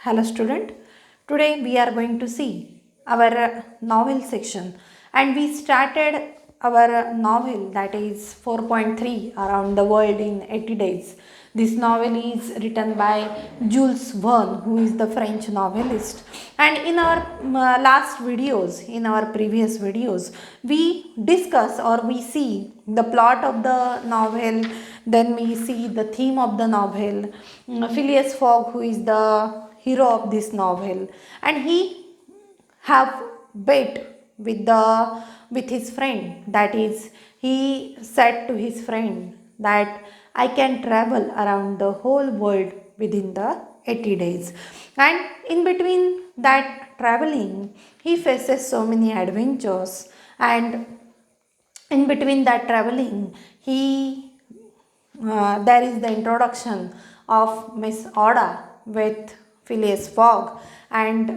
Hello student, today we are going to see our novel section and we started our novel that is 4.3 around the world in 80 days. This novel is written by Jules Verne, who is the French novelist, and in our previous videos we discuss or we see the plot of the novel, then we see the theme of the novel, Phileas Fogg, who is the hero of this novel, and he have bet with his friend. That is, he said to his friend that I can travel around the whole world within the 80 days, and in between that traveling he faces so many adventures, and in between that traveling he there is the introduction of Miss Oda with Phileas Fogg, and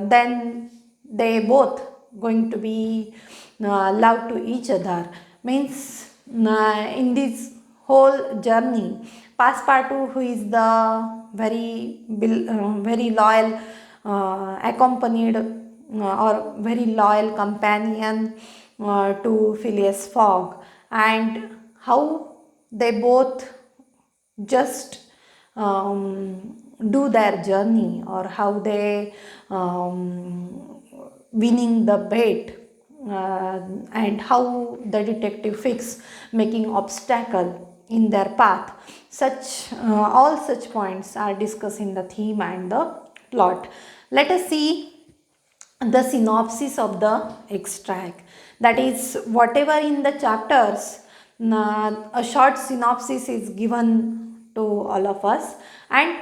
then they both going to be love to each other. Means in this whole journey, Passepartout, who is the very loyal accompanied or very loyal companion to Phileas Fogg, and how they both just do their journey, or how they winning the bet, and how the detective Fix making obstacle in their path. Such all such points are discussed in the theme and the plot. Let us see the synopsis of the extract. That is, whatever in the chapters, a short synopsis is given to all of us, and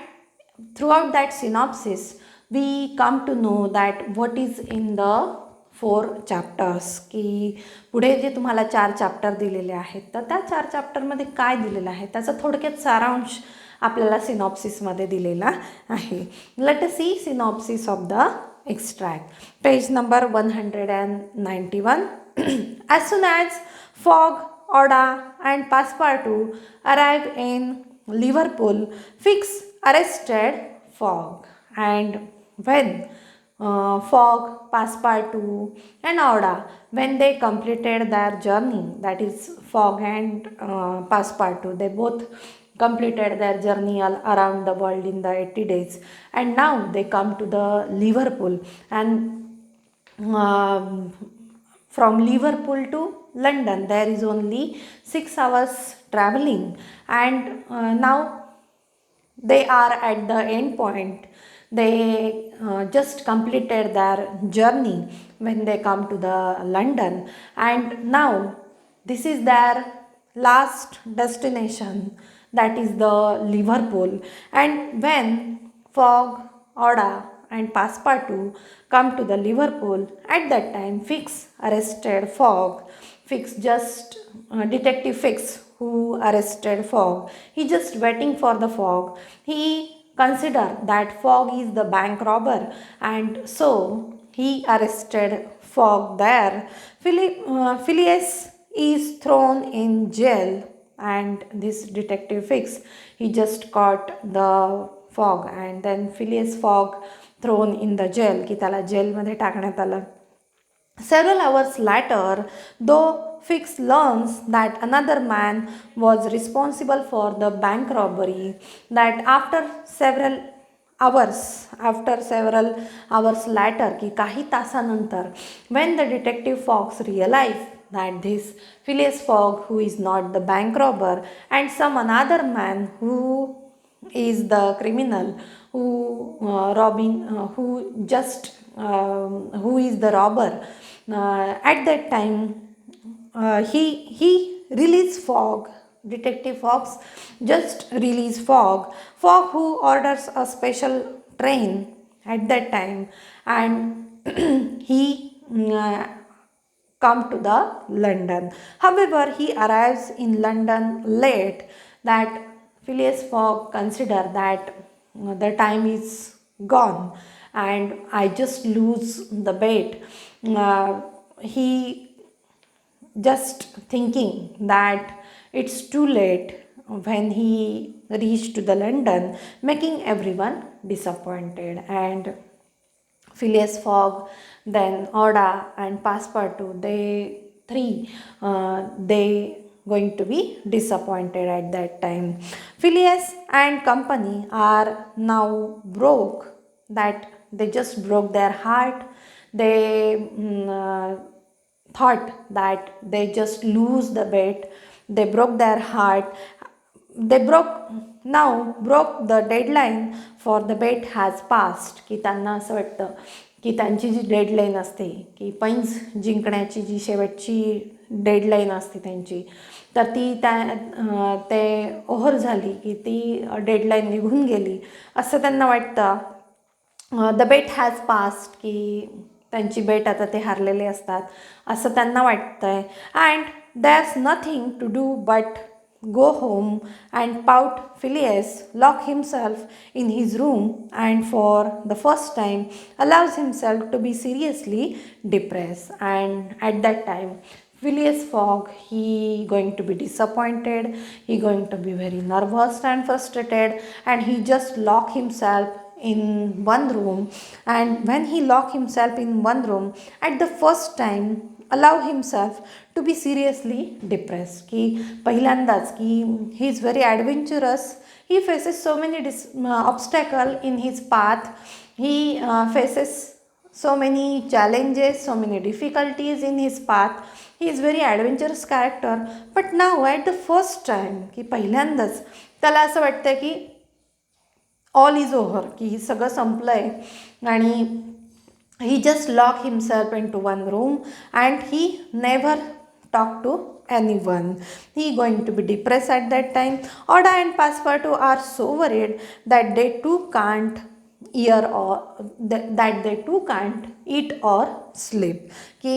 throughout that synopsis we come to know that what is in the 4 chapters, की पुढे जे तुम्हाला 4 chapter दिलेले आहेत तर त्या 4 चॅप्टरमध्ये काय दिलेलं आहे त्याचा थोडक्यात सारांश आपल्याला सिनॉप्सिसमध्ये दिलेला आहे. Let us see synopsis of the extract. Page number 191. As soon as Fogg, Oda and Passepartout arrived in Liverpool, Fix arrested Fogg, and when Fogg, Passepartout and Oda, when they completed their journey, that is Fogg and Passepartout, they both completed their journey all around the world in the 80 days, and now they come to the Liverpool, and from Liverpool to London there is only 6 hours traveling, and now they are at the end point. They just completed their journey when they come to the London, and now this is their last destination, that is the Liverpool. And when Fogg, Oda and Passepartout come to the Liverpool, at that time Fix arrested Fogg. Fix just Detective Fix, who arrested Fogg, he just waiting for the Fogg. He consider that Fogg is the bank robber, and so he arrested Fogg there. Phileas is thrown in jail, and this Detective Fix, he just caught the Fogg, and then Phileas Fogg thrown in the jail, की त्याला जेलमध्ये टाकण्यात आलं. Several hours later, though Fix learns that another man was responsible for the bank robbery, that after several hours later, की काही तासानंतर, when the detective Fox realized that this Phileas Fogg, who is not the bank robber, and some another man who is the criminal, who is the robber, at that time he released Fogg. Detective Fox just release Fogg, who orders a special train at that time, and he come to the London. However, he arrives in London late, that Phileas Fogg consider that the time is gone and I just lose the bet. He just thinking that it's too late when he reach to the London, making everyone disappointed. And Phileas Fogg, then Oda and Passepartout, they three, they going to be disappointed at that time. Phileas and company are now broke, that they just broke their heart. They thought that they just lose the bet. They broke their heart. They broke the deadline for the bet has passed. की त्यांना असं वाटतं की त्यांची जी deadline असते, की पैंज जिंकण्याची जी शेवटची डेडलाईन असते त्यांची, तर ती ते ओव्हर झाली, की ती डेडलाईन निघून गेली असं त्यांना वाटतं. द बेट हॅज पास्ड, की त्यांची बेट आता ते हारलेले असतात असं त्यांना वाटतं आहे. And there's nothing to do but go home and pout. Phileas lock himself in his room and for the first time allows himself to be seriously depressed. And at that time Phileas Fogg, he going to be disappointed, he going to be very nervous and frustrated, and he just lock himself in one room. And when he lock himself in one room, at the first time allow himself to be seriously depressed. की पहिल्यांदाच की he is very adventurous, he faces so many obstacle in his path, he faces so many challenges, so many difficulties in his path. He is very adventurous character, but now at the first time की पहिल्यांदाच त्याला असं वाटतं की all is over, की सगळं संपलं आहे. आणि he just locked himself into one room and he never talked to anyone. He going to be depressed at that time. Oda and Passepartout are so worried that they too can't that they too can't eat or sleep. कि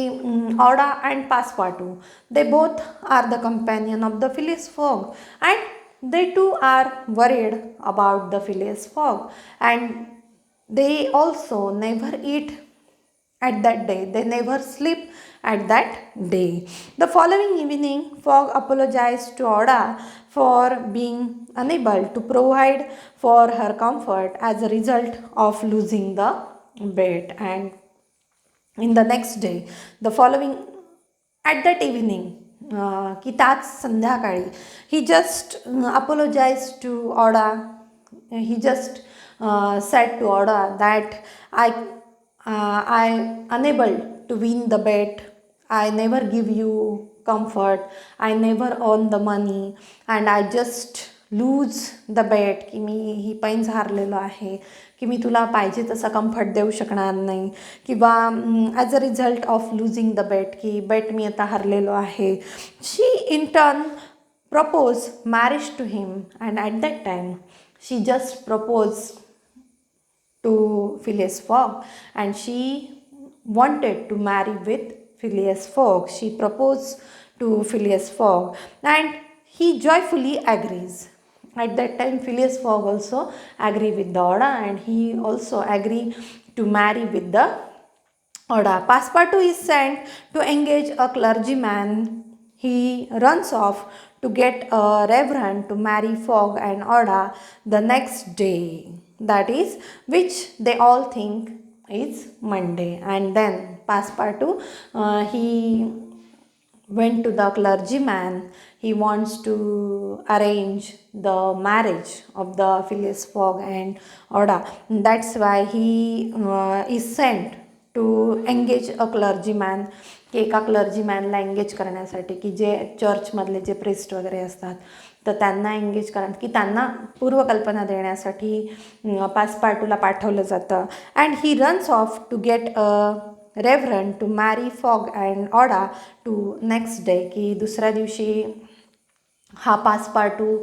Oda and Passepartout, they both are the companion of the Phileas Fogg, and they too are worried about the Phileas Fogg, and they also never eat at that day. They never sleep at that day. The following evening, Fogg apologized to Oda for being unable to provide for her comfort as a result of losing the bet. And in the next day, the following, at that evening, की त्याच संध्याकाळी, he just apologized to Oda. He just said to Oda that I unable to win the bet. I never give you comfort. I never earn the money and I just lose the bet. की मी ही पैंज हारलेलो आहे, की मी तुला पाहिजे तसा comfort देऊ शकणार नाही, किंवा as a result of losing the bet, की बेट मी आता हारलेलो आहे. She in turn propose marriage to him, and at that time she just propose to Phileas Fogg, and she wanted to marry with Phileas Fogg. She proposed to Phileas Fogg and he joyfully agrees. At that time Phileas Fogg also agree with the Oda, and he also agree to marry with the Oda. Passepartout is sent to engage a clergyman. He runs off to get a reverend to marry Fogg and Oda the next day, that is, which they all think is Monday. And then Passepartout, he went to the clergyman. He wants to arrange the marriage of the Phileas Fogg and Oda. That's why he is sent to engage a clergyman, की एका क्लर्जीमॅनला engage करण्यासाठी, की जे चर्चमधले जे priest वगैरे असतात तर त्यांना engage करा, की त्यांना पूर्वकल्पना देण्यासाठी पासपार्टूला पाठवलं जातं. And he runs off to get a reverend to marry Fogg and Aouda to next day, की दुसऱ्या दिवशी हा पासपार्टू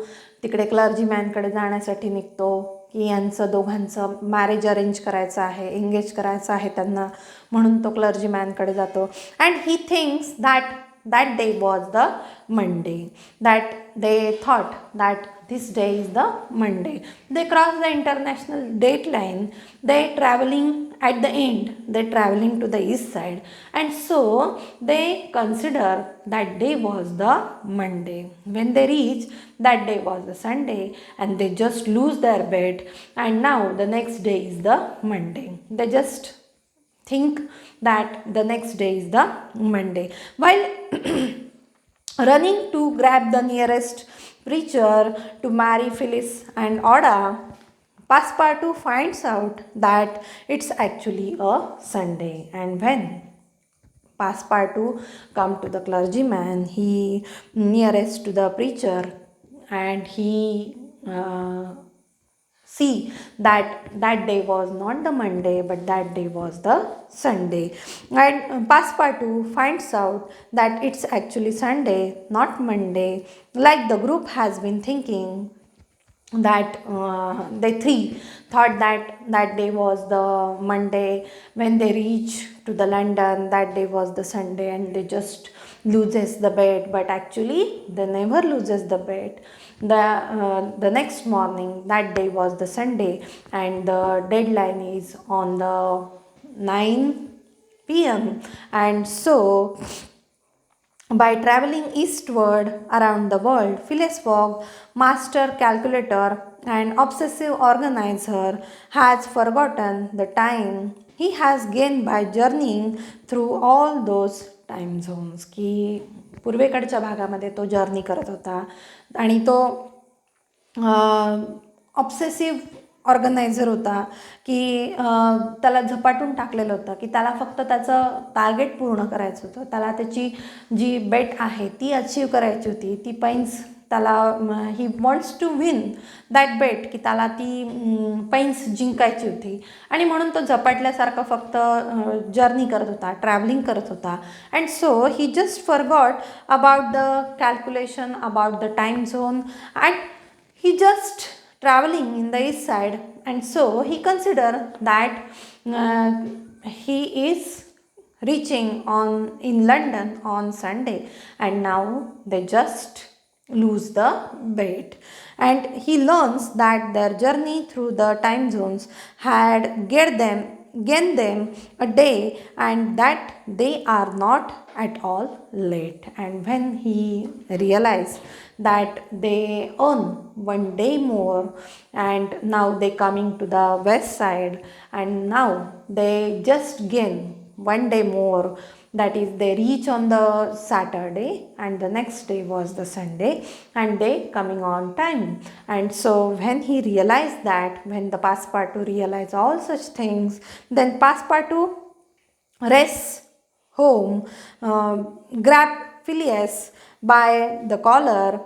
तिकडे क्लर्जीमॅनकडे जाण्यासाठी निघतो, की यांचं दोघांचं मॅरेज अरेंज करायचं आहे, एंगेज करायचं आहे त्यांना, म्हणून तो क्लर्जीमॅनकडे जातो. And he thinks that that day was the Monday, that they thought that this day is the Monday. They cross the international date line, they traveling at the end, they traveling to the east side, and so they consider that day was the Monday. When they reach, that day was the Sunday, and they just lose their bet, and now the next day is the Monday. They just think that the next day is the Monday. While running to grab the nearest preacher to marry Phyllis and Oda, Passepartout finds out that it's actually a Sunday. And when Passepartout come to the clergyman, he nearest to the preacher, and he see that that day was not the Monday, but that day was the Sunday. And Passepartout finds out that it's actually Sunday, not Monday, like the group has been thinking, that they three thought that that day was the Monday. When they reach to the London, that day was the Sunday, and they just loses the bet. But actually they never loses the bet. The next morning, that day was the Sunday, and the deadline is on the 9 p.m. And so by traveling eastward around the world, Phileas Fogg, master calculator and obsessive organizer, has forgotten the time he has gained by journeying through all those time zones. की पूर्वेकडच्या भागामध्ये तो journey करत होता आणि तो obsessive organiser होता, की त्याला झपाटून टाकलेलं होतं, की त्याला फक्त त्याचं टार्गेट पूर्ण करायचं होतं. त्याला त्याची जी बेट आहे ती अचीव करायची होती. ती पैन्स त्याला he wants to win that bet, की त्याला ती पैन्स जिंकायची होती. आणि म्हणून तो झपाटल्यासारखं फक्त जर्नी करत होता, ट्रॅव्हलिंग करत होता. And so he just forgot about the calculation, about the time zone, and he just traveling in the east side, and so he considered that he is reaching in London on Sunday, and now they just lose the bet. And he learns that their journey through the time zones had gained them a day, and that they are not at all late. And when he realized that they earn one day more, and now they coming to the west side, and now they just gain one day more, that is they reach on the Saturday, and the next day was the Sunday, and they coming on time. And so when he realized that, when the Passepartout realized all such things, then Passepartout races home, grab Phileas by the collar,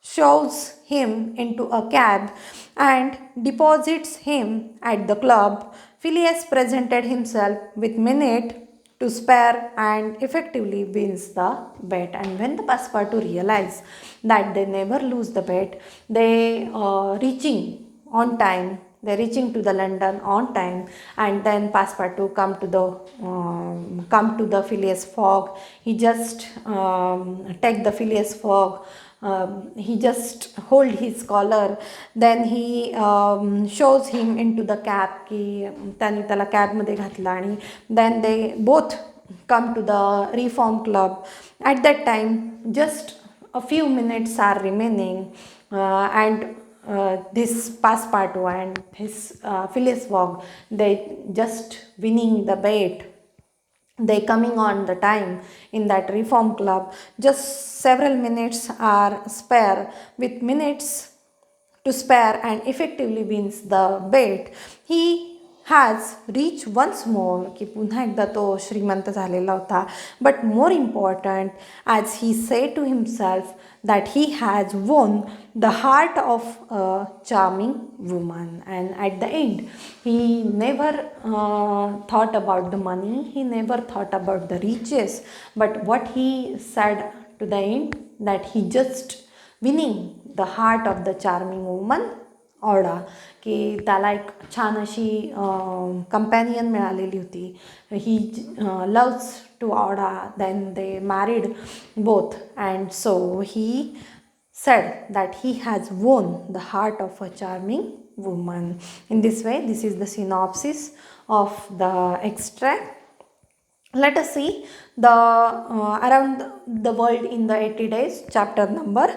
shoves him into a cab, and deposits him at the club. Phileas presented himself with minute to spare and effectively wins the bet. And when the Passepartout realize that they never lose the bet, they reaching on time, they reaching to the London on time, and then Passepartout come to the Phileas Fogg. He just take the Phileas Fogg. He just hold his collar, then he shows him into the cab, की त्यांनी त्याला कॅबमध्ये घातलं, आणि then they both come to the reform club. At that time just a few minutes are remaining, and this Passepartout and his Phileas Fogg, they just winning the bet. They coming on the time in that reform club. Just several minutes are spare, with minutes to spare, and effectively wins the bet. He has reached once more, की पुन्हा एकदा तो श्रीमंत झालेला होता. But more important, as he said to himself, that he has won the heart of a charming woman. And at the end, he never thought about the money, he never thought about the riches, but what he said to the end, that he just winning the heart of the charming woman, ऑडा, की त्याला एक छान अशी companion मिळालेली होती. He loves to Aouda, then they married both, and so he said that he has won the heart of a charming woman. In this way, this is the synopsis of the extract. Let us see the around the world in the 80 days, chapter number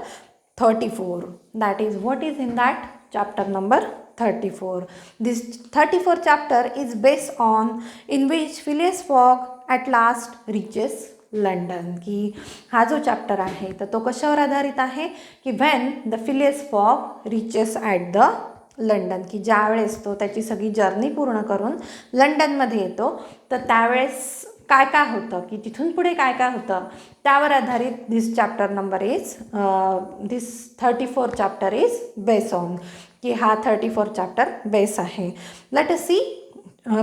34. That is, what is in that chapter number 34. This 34 chapter is based on in which Phileas Fogg at last reaches London. की हा जो chapter आहे तर तो कशावर आधारित आहे की when the Phileas Fogg reaches at the London, की ज्यावेळेस तो त्याची सगळी जर्नी पूर्ण करून लंडनमध्ये येतो तर त्यावेळेस काय काय होतं, की तिथून पुढे काय काय होतं त्यावर आधारित this chapter number is this 34 chapter is base on, की हा 34 चॅप्टर बेस आहे. Let us see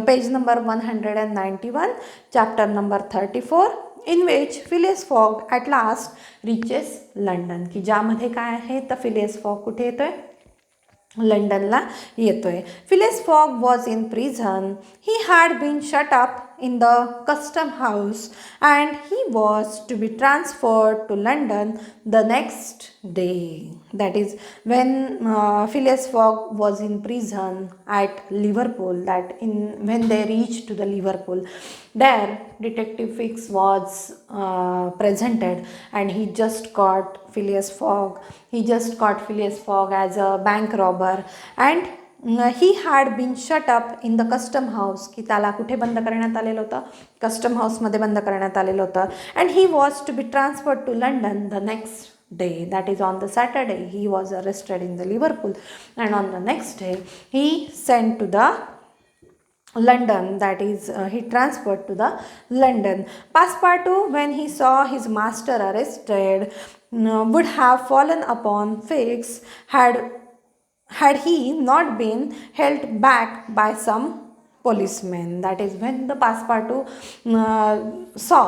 page number 191, chapter number 34, in which Phileas Fogg at last reaches London, की ज्यामध्ये काय आहे तर फिलियस फॉग कुठे येतोय, लंडनला येतोय. Phileas Fogg was in prison. He had been shut up in the custom house and he was to be transferred to London the next day. That is, when Phileas Fogg was in prison at Liverpool, when they reached to the Liverpool, there Detective Fix was presented, and he just caught Phileas Fogg. He just caught Phileas Fogg as a bank robber, and he had been shut up in the custom house, की त्याला कुठे बंद करण्यात आलेलं होतं, custom हाऊसमध्ये बंद करण्यात आलेलं होतं. And he was to be transferred to London the next day. That is on the Saturday he was arrested in the Liverpool, and on the next day he sent to the London, that is, he transferred to the London. Passepartout, when he saw his master arrested, would have fallen upon Fix had he not been held back by some policemen. That is, when the Passepartout saw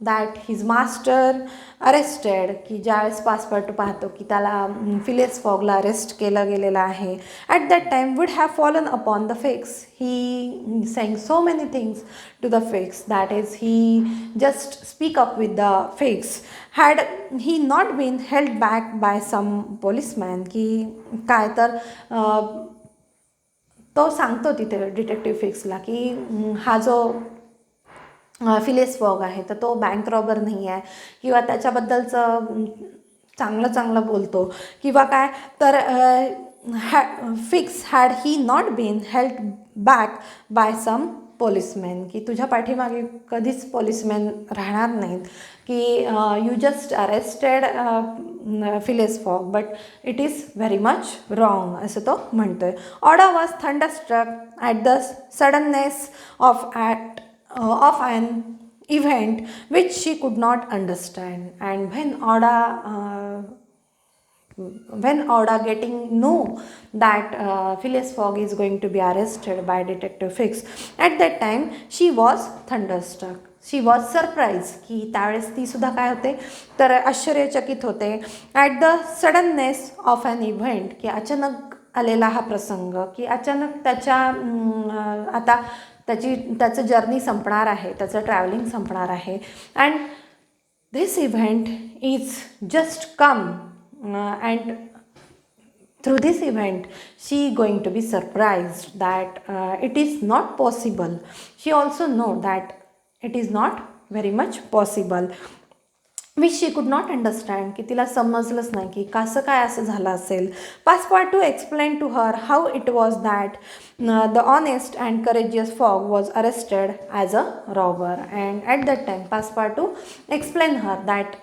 that his master arrested, की ज्यावेळेस पासपार्टू पाहतो की त्याला Phileas फॉगला arrest केलं गेलेलं आहे, at that time would have fallen upon the Fix. He sang so many things to the Fix, that is he just speak up with the Fix. Had he not been held back by some policeman, की काय तर तो सांगतो तिथे detective फिक्सला की हा जो Phileas fog आहे तर तो बँक रॉबर नाही आहे, किंवा त्याच्याबद्दलचं चांगलं बोलतो किंवा काय तर Fix had he not been held back by some policeman, की तुझ्या पाठीमागे कधीच पोलिसमॅन राहणार नाहीत, की you just arrested Phileas Fogg, but it is very much wrong असं तो म्हणतोय. Aouda was thunderstruck at the suddenness of an event which she could not understand, and when Oda getting know that Phileas Fogg is going to be arrested by Detective Fix, at that time she was thunderstruck. She was surprise, की त्यावेळेस ती सुद्धा काय होते तर आश्चर्यचकित होते. At the suddenness of an event, की अचानक आलेला हा प्रसंग, की अचानक आता त्याचं जर्नी संपणार आहे, त्याचं ट्रॅव्हलिंग संपणार आहे, and this event is just come, and through this event she going to be surprised that it is not possible. She also know that it is not very much possible, which she could not understand, की तिला समजलंच नाही की कसं काय असं झालं असेल. Passepartout explained to her how it was that the honest and courageous Fogg was arrested as a robber, and at that time Passepartout explained her that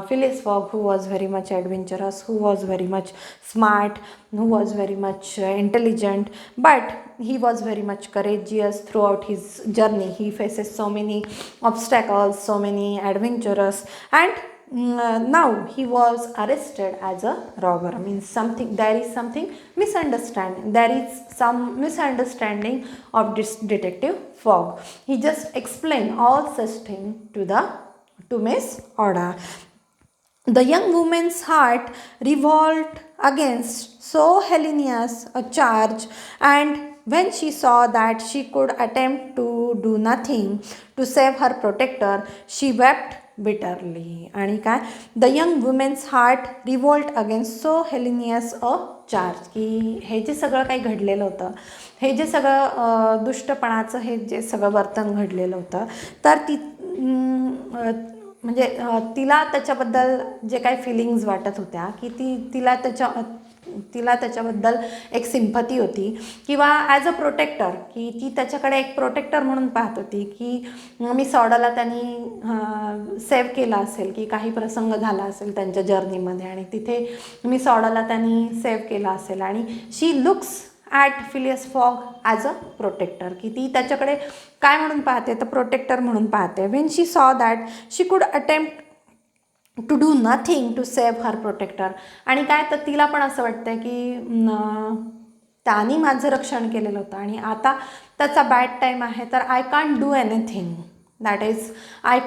Phileas Fogg, who was very much adventurous, who was very much smart, who was very much intelligent, but he was very much courageous throughout his journey. He faces so many obstacles, so many adventurous, and now he was arrested as a robber. Means there is some misunderstanding of this Detective Fogg. He just explained all such thing to Miss Oda. The young woman's heart revolted against so heinous a charge, and when she saw that she could attempt to do nothing to save her protector, she wept bitterly. आणि काय, the young women's heart revolt against so heinous a charge, की हे जे सगळं काही घडलेलं होतं, हे जे सगळं दुष्टपणाचं हे जे सगळं वर्तन घडलेलं होतं, तर ती म्हणजे तिला त्याच्याबद्दल जे काही फिलिंग्ज वाटत होत्या, की तिला त्याच्याबद्दल एक सिम्पथी होती, किंवा ॲज अ प्रोटेक्टर, की ती त्याच्याकडे एक प्रोटेक्टर म्हणून पाहत होती, की मी सॉडाला त्यांनी सेव्ह केला असेल, की काही प्रसंग झाला असेल त्यांच्या जर्नीमध्ये आणि तिथे मी सॉडाला त्यांनी सेव्ह केला असेल, आणि she looks at Phileas Fogg as a protector, की ती त्याच्याकडे काय म्हणून पाहते, तर प्रोटेक्टर म्हणून पाहते. When she saw that she could attempt to do nothing to save her protector, आणि काय, तर तिला पण असं वाटतं की त्यांनी माझं रक्षण केलेलं होतं आणि आता त्याचा बॅड टाईम आहे, तर I can't do anything, that is I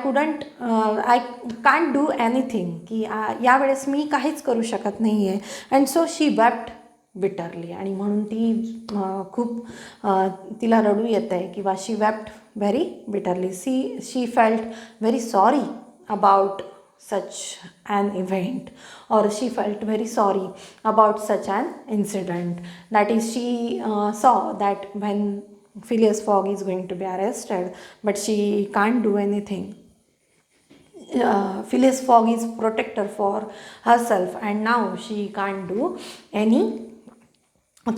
can't do anything, की यावेळेस मी काहीच करू शकत नाही आहे. And so she wept bitterly, आणि म्हणून ती खूप तिला रडू येत आहे, किंवा she wept very bitterly. She felt very sorry about such an event, or she felt very sorry about such an incident. That is, she saw that when Phileas Fogg is going to be arrested, but she can't do anything. Phileas Fogg is protector for herself, and now she can't do any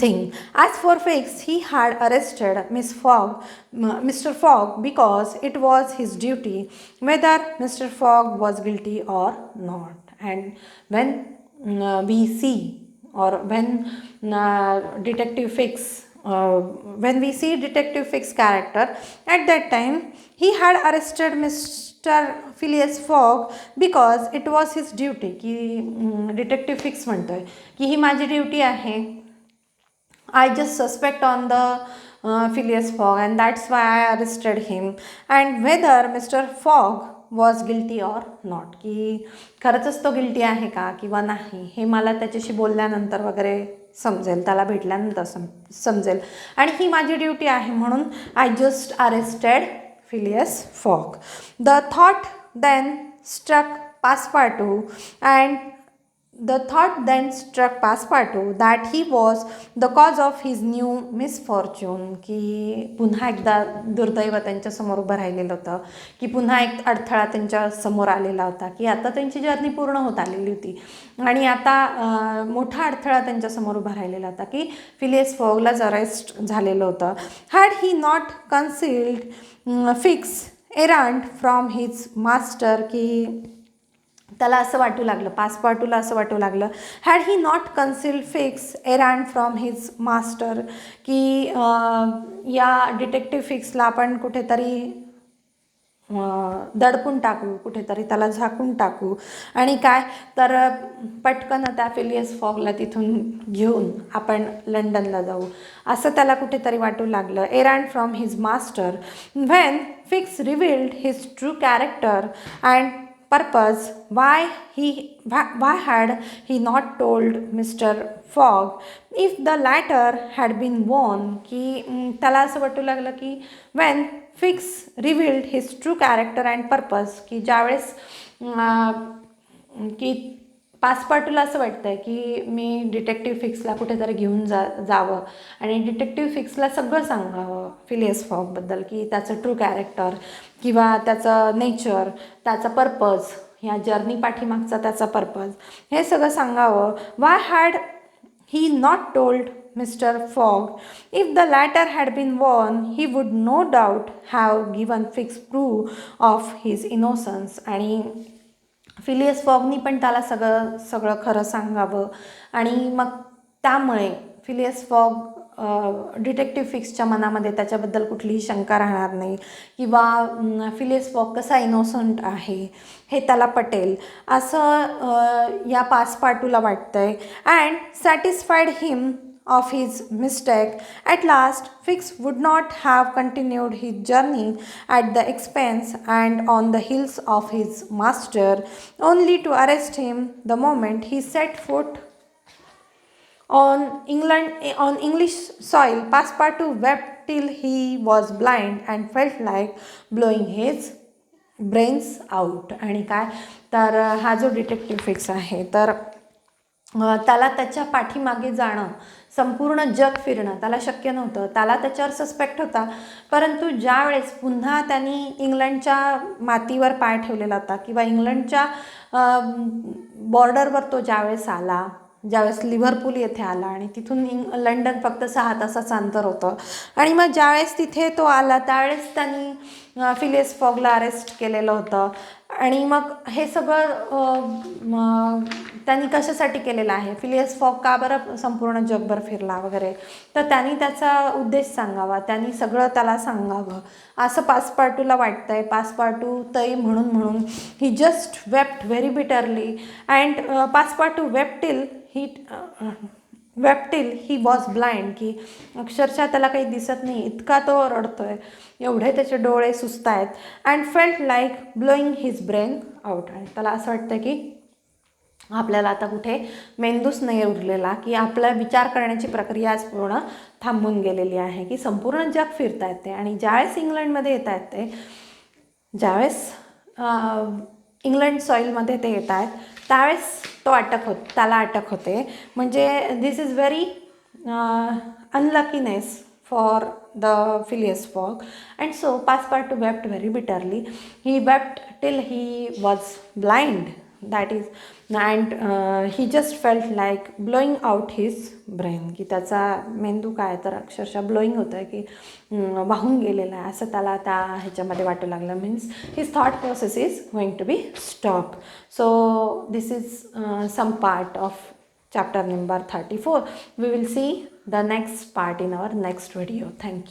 thing. As for Fix, he had arrested Mr. Fogg because it was his duty, whether Mr. Fogg was guilty or not. And when we see, or when Detective Fix, when we see Detective Fix character, at that time he had arrested Mr. Phileas Fogg because it was his duty, की Detective Fix म्हणतोय की ही माझी duty आहे. I just suspect on the Phileas Fogg, and that's why I arrested him. And whether Mr. Fogg was guilty or not, की खरंच तो guilty आहे का किंवा नाही, हे मला त्याच्याशी बोलल्यानंतर वगैरे समजेल, त्याला भेटल्यानंतर समजेल, आणि ही माझी ड्युटी आहे, म्हणून I just arrested Phileas Fogg. The thought then struck Passepartout, and the thought then struck Passepartout that he was the cause of his new misfortune, की पुन्हा एकदा दुर्दैव त्यांच्यासमोर उभं राहिलेलं होतं, की पुन्हा एक अडथळा त्यांच्या समोर आलेला होता, की आता त्यांची जर्नी पूर्ण होत आलेली होती आणि आता मोठा अडथळा त्यांच्यासमोर उभा राहिलेला होता, की फिलियस फॉगलाच अरेस्ट झालेलं होतं. Had he not concealed Fix errand from his master, की त्याला असं वाटू लागलं, पासपार्टूला असं वाटू लागलं, had he not concealed Fix errand from his master, की या डिटेक्टिव्ह फिक्सला आपण कुठेतरी दडपून टाकू, कुठेतरी त्याला झाकून टाकू, आणि काय, तर पटकन त्या फिलियस फॉगला तिथून घेऊन आपण लंडनला जाऊ, असं त्याला कुठेतरी वाटू लागलं. Errand from his master, when Fix revealed his true character and purpose, why had he not told Mr. Fogg if the latter had been warned, की त्याला असं वाटू लागलं की when Fix revealed his true character and purpose, की ज्यावेळेस की पासपार्टूला असं वाटतंय की मी डिटेक्टिव्ह फिक्सला कुठेतरी घेऊन जावं आणि डिटेक्टिव्ह फिक्सला सगळं सांगावं फिलियस फॉगबद्दल, की त्याचं ट्रू कॅरेक्टर किंवा त्याचं नेचर, त्याचा पर्पज, ह्या जर्नी पाठीमागचा त्याचा पर्पज, हे सगळं सांगावं. Why had he not told Mr. Fogg? If the latter had been warned, he would no doubt have given Fix proof of his innocence. आणि फिलियस फॉगनी पण त्याला सगळं खरं सांगावं, आणि मग त्यामुळे फिलियस फॉग डिटेक्टिव्ह फिक्सच्या मनामध्ये त्याच्याबद्दल कुठलीही शंका राहणार नाही, किंवा फिलियस फॉग कसा इनोसंट आहे हे त्याला पटेल, असं या पासपार्टूला वाटतंय. And satisfied him of his mistake. At last, Fix would not have continued his journey at the expense and on the heels of his master, only to arrest him the moment he set foot on English soil. Passepartout wept till he was blind and felt like blowing his brains out. आणि काय तर हा जो detective fix आहे तर त्याला त्याच्या पाठीमागे जाणं, संपूर्ण जग फिरणं त्याला शक्य नव्हतं. त्याला त्याच्यावर सस्पेक्ट होता, परंतु ज्यावेळेस पुन्हा त्यांनी इंग्लंडच्या मातीवर पाय ठेवलेला होता किंवा इंग्लंडच्या बॉर्डरवर तो ज्यावेळेस आला, ज्यावेळेस लिव्हरपूल येथे आला आणि तिथून लंडन फक्त 6 तासाचं अंतर होतं, आणि मग ज्यावेळेस तिथे तो आला त्यावेळेस त्यांनी फिलियस फॉगला अरेस्ट केलेलं होतं. आणि मग हे सगळं त्यांनी कशासाठी केलेलं आहे, फिलियस फॉग का बरं संपूर्ण जगभर फिरला वगैरे, तर त्यांनी त्याचा उद्देश सांगावा, त्यांनी सगळं त्याला सांगावं असं पासपार्टूला वाटतं आहे. पासपार्टू तै म्हणून he just wept very bitterly and Passepartout wept till he was blind, की अक्षरशः त्याला काही दिसत नाही, इतका तो रडतोय, एवढे त्याचे डोळे सुस्त आहेत. And felt like blowing his brain out, आणि त्याला असं वाटतं की आपल्याला आता कुठे मेंदूच नाही उरलेला, की आपला विचार करण्याची प्रक्रिया आज पूर्ण थांबून गेलेली आहे, की संपूर्ण जग फिरता येते. आणि ज्यावेळेस इंग्लंडमध्ये येता येते, ज्यावेळेस इंग्लंड सॉईलमध्ये ते येत आहेत त्यावेळेस त्याला अटक होते. म्हणजे this is very unluckiness for the Phileas Fogg. And so Passepartout wept very bitterly. He wept till he was blind, that is, and he just felt like blowing out his brain, की त्याचा मेंदू काय तर अक्षरशः blowing होतं आहे, की वाहून गेलेला आहे असं त्याला त्या ह्याच्यामध्ये वाटू लागलं. Means his thought process is going to be stop. So this is some part of chapter number 34. We will see the next part in our next video. Thank you.